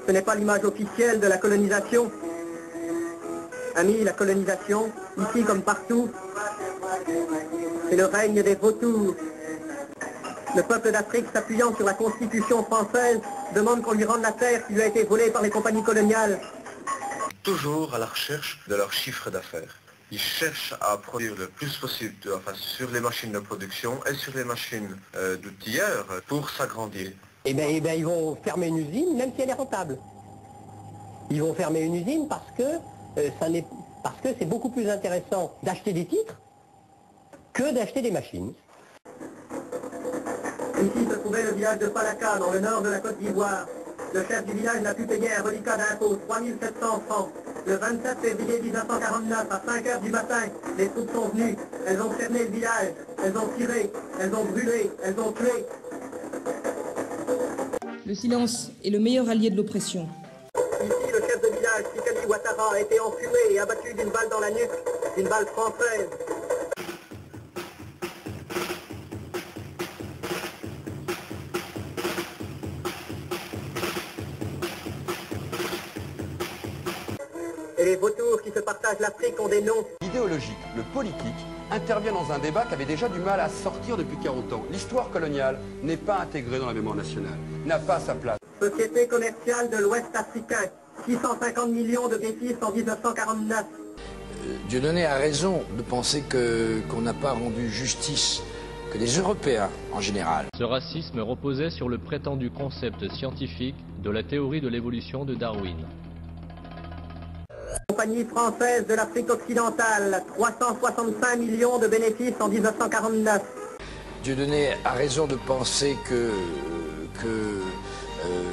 Ce n'est pas l'image officielle de la colonisation. Amis, la colonisation, ici comme partout, c'est le règne des vautours. Le peuple d'Afrique, s'appuyant sur la Constitution française, demande qu'on lui rende la terre qui lui a été volée par les compagnies coloniales. Toujours à la recherche de leur chiffre d'affaires. Ils cherchent à produire le plus possible sur les machines de production et sur les machines d'outilleurs pour s'agrandir. Eh bien, ils vont fermer une usine, même si elle est rentable. Ils vont fermer une usine parce que c'est beaucoup plus intéressant d'acheter des titres que d'acheter des machines. Ici se trouvait le village de Falaka, dans le nord de la Côte d'Ivoire. Le chef du village n'a pu payer un reliquat d'impôt, 3700 francs. Le 27 février 1949, à 5 heures du matin, les troupes sont venues. Elles ont fermé le village, elles ont tiré, elles ont brûlé, elles ont tué. Le silence est le meilleur allié de l'oppression. Ici, le chef de village, Sikali Ouattara, a été enfumé et abattu d'une balle dans la nuque, d'une balle française. Et les vautours qui se partagent l'Afrique ont des noms. L'idéologique, le politique, intervient dans un débat qui avait déjà du mal à sortir depuis 40 ans. L'histoire coloniale n'est pas intégrée dans la mémoire nationale, n'a pas sa place. Société commerciale de l'Ouest africain, 650 millions de bénéfices en 1949. Dieudonné a raison de penser qu'on n'a pas rendu justice, que les Européens en général. Ce racisme reposait sur le prétendu concept scientifique de la théorie de l'évolution de Darwin. Compagnie française de l'Afrique occidentale, 365 millions de bénéfices en 1949. Dieudonné a raison de penser que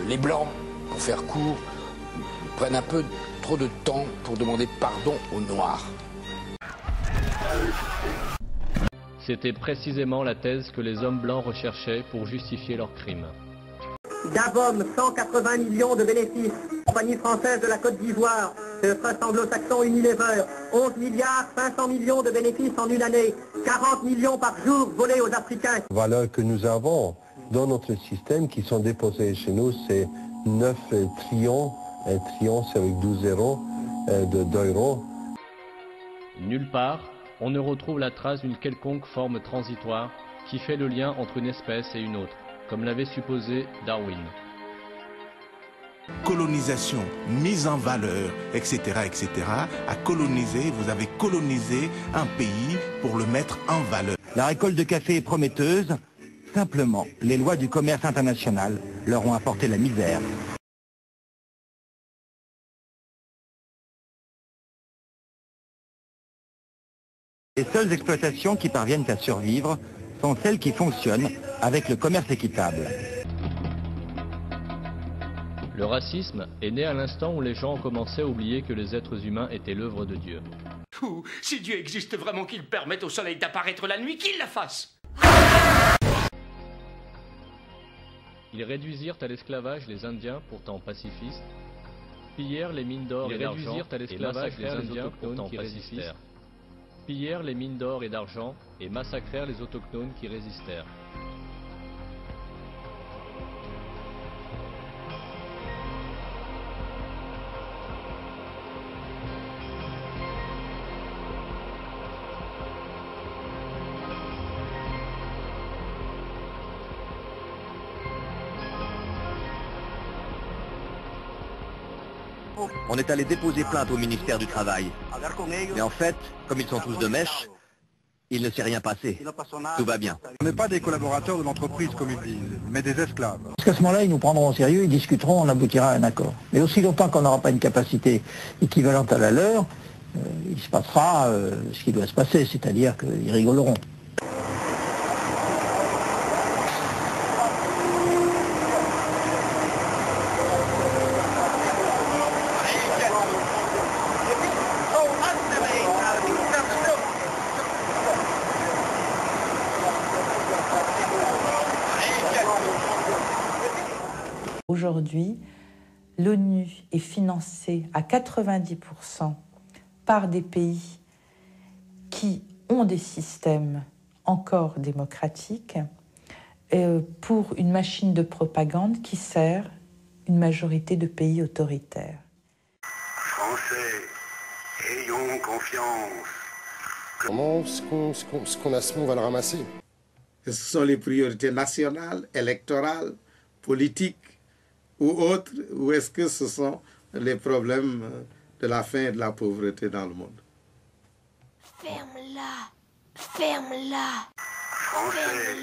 les Blancs, pour faire court, prennent un peu trop de temps pour demander pardon aux Noirs. C'était précisément la thèse que les hommes blancs recherchaient pour justifier leurs crimes. Davom, 180 millions de bénéfices. Compagnie française de la Côte d'Ivoire, le trust anglo-saxon Unilever, 11 milliards 500 millions de bénéfices en une année, 40 millions par jour volés aux Africains. Les valeurs que nous avons dans notre système qui sont déposées chez nous, c'est 9 trillions, un trillion c'est avec 12 zéros d'euros. Nulle part, on ne retrouve la trace d'une quelconque forme transitoire qui fait le lien entre une espèce et une autre, comme l'avait supposé Darwin. Colonisation, mise en valeur, etc., etc. À coloniser, vous avez colonisé un pays pour le mettre en valeur. La récolte de café est prometteuse. Simplement, les lois du commerce international leur ont apporté la misère. Les seules exploitations qui parviennent à survivre sont celles qui fonctionnent avec le commerce équitable. Le racisme est né à l'instant où les gens ont commencé à oublier que les êtres humains étaient l'œuvre de Dieu. Ou, si Dieu existe vraiment, qu'il permette au soleil d'apparaître la nuit, qu'il la fasse. Ils réduisirent à l'esclavage les Indiens, pourtant pacifistes, pillèrent les mines d'or et d'argent et massacrèrent les autochtones qui résistèrent. Pillèrent les mines d'or et d'argent et massacrèrent les autochtones qui résistèrent. On est allé déposer plainte au ministère du Travail. Mais en fait, comme ils sont tous de mèche, il ne s'est rien passé. Tout va bien. On n'est pas des collaborateurs de l'entreprise, comme ils disent, mais des esclaves. Parce qu'à ce moment-là, ils nous prendront au sérieux, ils discuteront, on aboutira à un accord. Mais aussi longtemps qu'on n'aura pas une capacité équivalente à la leur, il se passera ce qui doit se passer, c'est-à-dire qu'ils rigoleront. Aujourd'hui, l'ONU est financée à 90% par des pays qui ont des systèmes encore démocratiques pour une machine de propagande qui sert une majorité de pays autoritaires. Français, ayons confiance. Comment on va le ramasser? Ce sont les priorités nationales, électorales, politiques ou autres, ou est-ce que ce sont les problèmes de la faim et de la pauvreté dans le monde? Ferme-la, ferme-la. Français,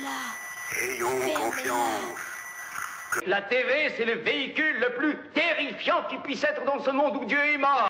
ayons confiance. La TV, c'est le véhicule le plus terrifiant qui puisse être dans ce monde où Dieu est mort.